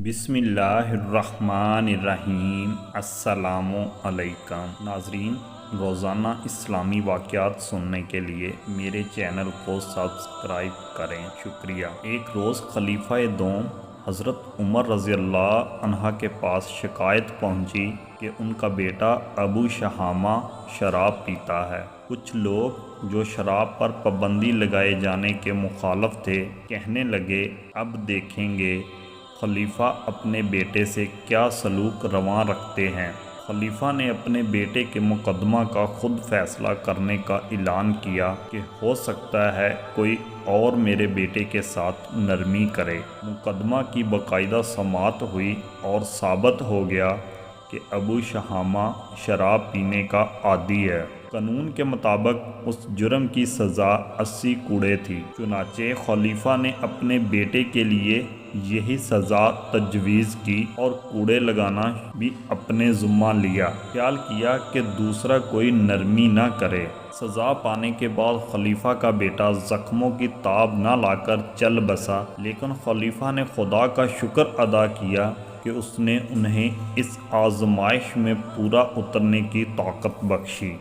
بسم اللہ الرحمن الرحیم۔ السلام علیکم ناظرین، روزانہ اسلامی واقعات سننے کے لیے میرے چینل کو سبسکرائب کریں، شکریہ۔ ایک روز خلیفہ دوم حضرت عمر رضی اللہ عنہ کے پاس شکایت پہنچی کہ ان کا بیٹا ابو شہامہ شراب پیتا ہے۔ کچھ لوگ جو شراب پر پابندی لگائے جانے کے مخالف تھے کہنے لگے، اب دیکھیں گے خلیفہ اپنے بیٹے سے کیا سلوک رواں رکھتے ہیں۔ خلیفہ نے اپنے بیٹے کے مقدمہ کا خود فیصلہ کرنے کا اعلان کیا کہ ہو سکتا ہے کوئی اور میرے بیٹے کے ساتھ نرمی کرے۔ مقدمہ کی باقاعدہ سماعت ہوئی اور ثابت ہو گیا کہ ابو شہامہ شراب پینے کا عادی ہے۔ قانون کے مطابق اس جرم کی سزا 80 کوڑے تھی۔ چنانچہ خلیفہ نے اپنے بیٹے کے لیے یہی سزا تجویز کی اور کوڑے لگانا بھی اپنے ذمہ لیا۔ خیال کیا کہ دوسرا کوئی نرمی نہ کرے۔ سزا پانے کے بعد خلیفہ کا بیٹا زخموں کی تاب نہ لا کر چل بسا، لیکن خلیفہ نے خدا کا شکر ادا کیا کہ اس نے انہیں اس آزمائش میں پورا اترنے کی طاقت بخشی۔